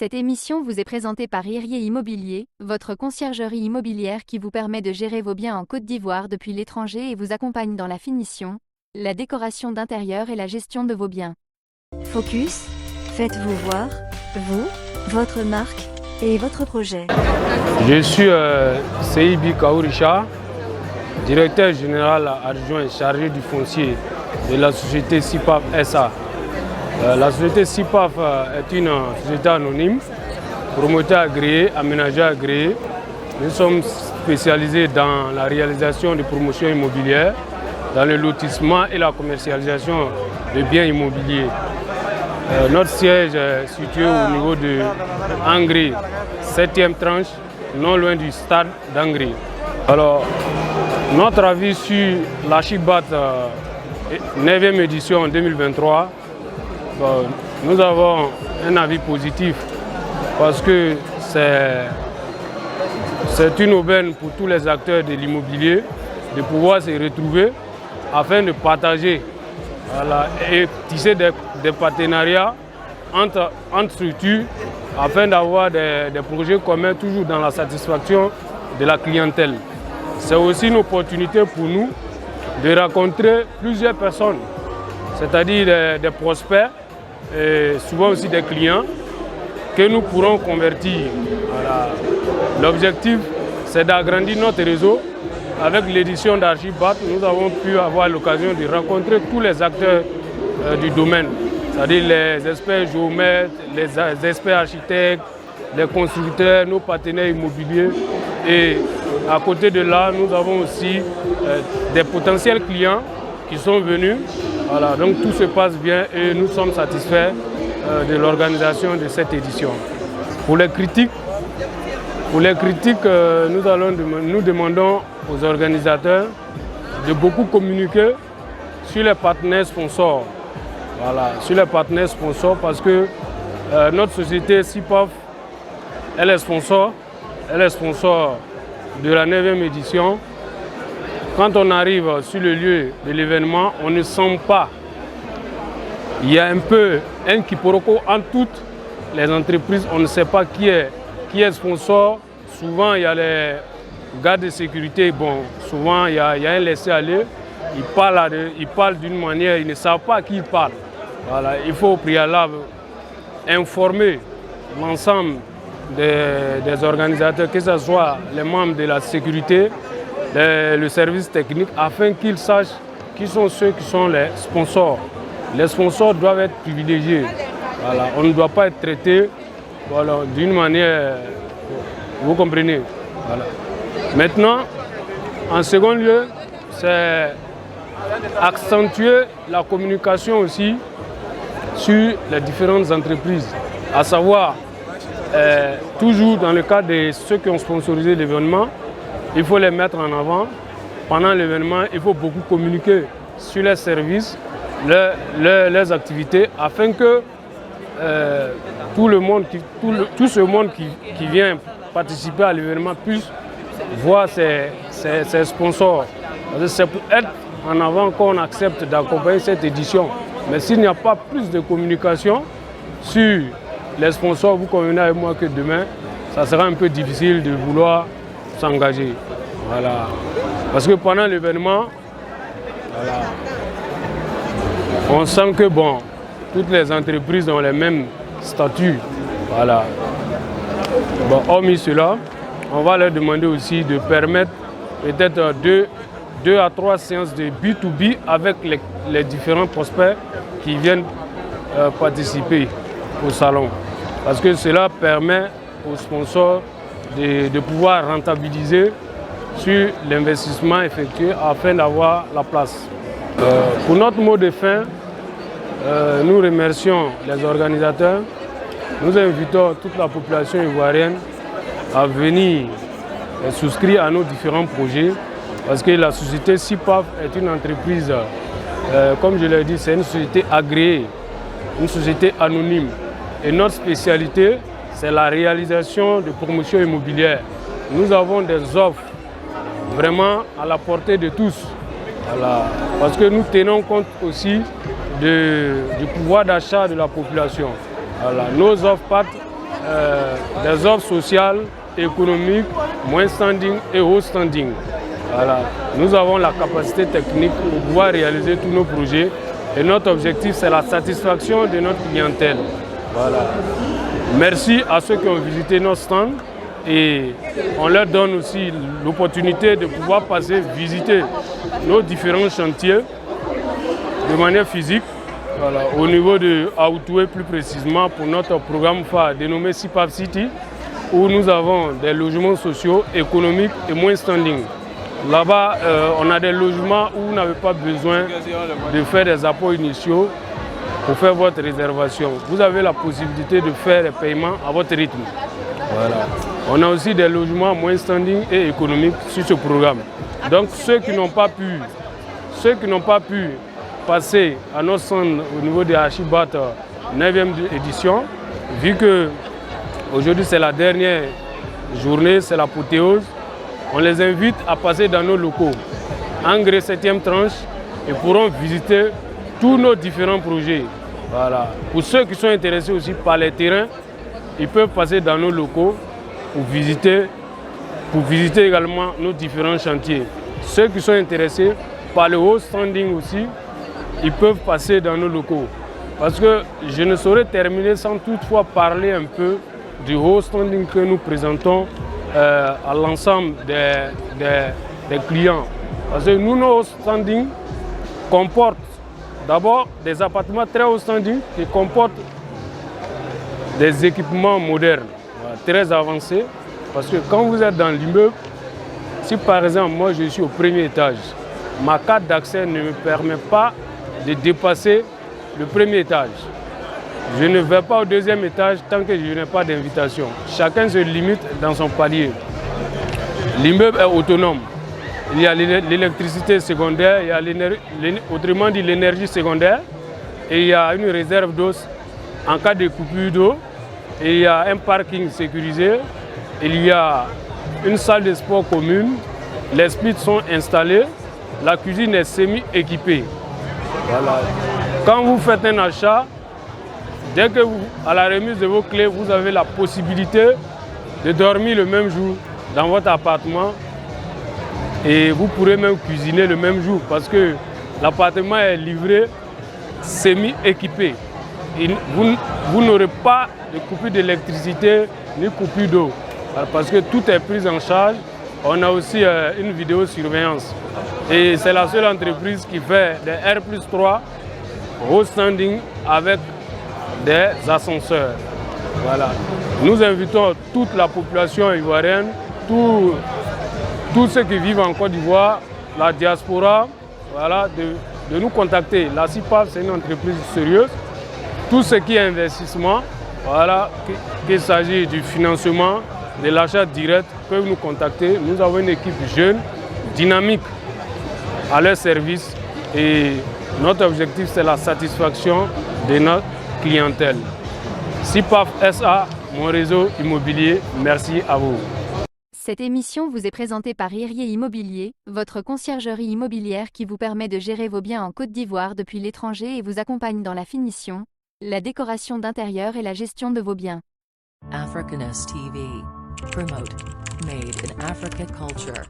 Cette émission vous est présentée par Irier Immobilier, votre conciergerie immobilière qui vous permet de gérer vos biens en Côte d'Ivoire depuis l'étranger et vous accompagne dans la finition, la décoration d'intérieur et la gestion de vos biens. Focus, faites-vous voir, vous, votre marque et votre projet. Je suis Seibi Kaourisha, directeur général adjoint chargé du foncier de la société CIPAF SA. La société CIPAF est une société anonyme, promoteur agréé, aménageur agréé. Nous sommes spécialisés dans la réalisation de promotions immobilières, dans le lotissement et la commercialisation de biens immobiliers. Notre siège est situé au niveau de Angri, 7e tranche, non loin du stade d'Angri. Alors, notre avis sur l'Archibat 9e édition en 2023, nous avons un avis positif parce que c'est une aubaine pour tous les acteurs de l'immobilier de pouvoir se retrouver afin de partager et tisser des partenariats entre structures afin d'avoir des projets communs toujours dans la satisfaction de la clientèle. C'est aussi une opportunité pour nous de rencontrer plusieurs personnes, c'est-à-dire des prospects et souvent aussi des clients que nous pourrons convertir. Voilà. L'objectif, c'est d'agrandir notre réseau. Avec l'édition d'Archibat, nous avons pu avoir l'occasion de rencontrer tous les acteurs du domaine, c'est-à-dire les experts géomètres, les experts architectes, les constructeurs, nos partenaires immobiliers. Et à côté de là, nous avons aussi des potentiels clients qui sont venus. Voilà, donc tout se passe bien et nous sommes satisfaits de l'organisation de cette édition. Pour les critiques, nous demandons aux organisateurs de beaucoup communiquer sur les partenaires sponsors. Voilà, sur les partenaires sponsors parce que notre société CIPAF, elle est sponsor de la 9e édition. Quand on arrive sur le lieu de l'événement, on ne sent pas. Il y a un peu un quiproquo entre toutes les entreprises. On ne sait pas qui est sponsor. Souvent, il y a les gardes de sécurité. Bon, souvent, il y a un laisser-aller. Ils parlent d'une manière, ils ne savent pas à qui ils parlent. Voilà, il faut au préalable informer l'ensemble des organisateurs, que ce soit les membres de la sécurité, le service technique, afin qu'ils sachent qui sont ceux qui sont les sponsors. Les sponsors doivent être privilégiés. Voilà. On ne doit pas être traité d'une manière, vous comprenez. Voilà. Maintenant, en second lieu, c'est accentuer la communication aussi sur les différentes entreprises, à savoir, toujours dans le cadre de ceux qui ont sponsorisé l'événement, il faut les mettre en avant. Pendant l'événement, il faut beaucoup communiquer sur les services, leurs activités, afin que tout ce monde qui vient participer à l'événement puisse voir ses sponsors. C'est pour être en avant qu'on accepte d'accompagner cette édition. Mais s'il n'y a pas plus de communication sur les sponsors, vous convenez avec moi que demain, ça sera un peu difficile de vouloir s'engager. Voilà. Parce que pendant l'événement, voilà, on sent que bon, toutes les entreprises ont les mêmes statuts. Voilà. Bon, hormis cela, on va leur demander aussi de permettre peut-être 2 à 3 séances de B2B avec les différents prospects qui viennent participer au salon. Parce que cela permet aux sponsors de pouvoir rentabiliser sur l'investissement effectué afin d'avoir la place. Pour notre mot de fin, nous remercions les organisateurs. Nous invitons toute la population ivoirienne à venir souscrire à nos différents projets parce que la société CIPAF est une entreprise, comme je l'ai dit, c'est une société agréée, une société anonyme. Et notre spécialité, c'est la réalisation de promotions immobilières. Nous avons des offres vraiment à la portée de tous. Voilà. Parce que nous tenons compte aussi du pouvoir d'achat de la population. Voilà. Nos offres partent des offres sociales, économiques, moins standing et haut standing. Voilà. Nous avons la capacité technique pour pouvoir réaliser tous nos projets et notre objectif c'est la satisfaction de notre clientèle. Voilà. Merci à ceux qui ont visité nos stands et on leur donne aussi l'opportunité de pouvoir passer visiter nos différents chantiers de manière physique. Voilà, au niveau de Aoutoué plus précisément pour notre programme phare dénommé SIPAP City où nous avons des logements sociaux, économiques et moins standing. Là-bas, on a des logements où vous n'avez pas besoin de faire des apports initiaux pour faire votre réservation. Vous avez la possibilité de faire les paiements à votre rythme. Voilà. On a aussi des logements moins standing et économiques sur ce programme. Donc ceux qui n'ont pas pu passer à notre centre au niveau de Archibat 9e édition, vu que aujourd'hui c'est la dernière journée, c'est l'apothéose, on les invite à passer dans nos locaux. Engrais 7e tranche et pourront visiter tous nos différents projets. Voilà. Pour ceux qui sont intéressés aussi par les terrains, ils peuvent passer dans nos locaux pour visiter également nos différents chantiers. Ceux qui sont intéressés par le haut standing aussi, ils peuvent passer dans nos locaux. Parce que je ne saurais terminer sans toutefois parler un peu du haut standing que nous présentons à l'ensemble des clients. Parce que nous, nos hauts standing comportent d'abord des appartements très haut standing qui comportent des équipements modernes, très avancés. Parce que quand vous êtes dans l'immeuble, si par exemple moi je suis au premier étage, ma carte d'accès ne me permet pas de dépasser le premier étage. Je ne vais pas au deuxième étage tant que je n'ai pas d'invitation. Chacun se limite dans son palier. L'immeuble est autonome. Il y a l'électricité secondaire, il y a autrement dit l'énergie secondaire, et il y a une réserve d'eau en cas de coupure d'eau, et il y a un parking sécurisé, il y a une salle de sport commune, les splits sont installés, la cuisine est semi-équipée. Voilà. Quand vous faites un achat, dès que à la remise de vos clés, vous avez la possibilité de dormir le même jour dans votre appartement et vous pourrez même cuisiner le même jour parce que l'appartement est livré semi-équipé. Vous n'aurez pas de coupure d'électricité ni coupure d'eau parce que tout est pris en charge. On a aussi une vidéosurveillance et c'est la seule entreprise qui fait des R+3 haut standing avec des ascenseurs. Voilà. Nous invitons toute la population ivoirienne, tous ceux qui vivent en Côte d'Ivoire, la diaspora, voilà, de nous contacter. La CIPAP, c'est une entreprise sérieuse. Tout ce qui est investissement, voilà, qu'il s'agit du financement, de l'achat direct, peuvent nous contacter. Nous avons une équipe jeune, dynamique, à leur service et notre objectif, c'est la satisfaction de notre clientèle. SIPAP SA, mon réseau immobilier, merci à vous. Cette émission vous est présentée par Irier Immobilier, votre conciergerie immobilière qui vous permet de gérer vos biens en Côte d'Ivoire depuis l'étranger et vous accompagne dans la finition, la décoration d'intérieur et la gestion de vos biens. Africanus TV. Promote. Made in Africa culture.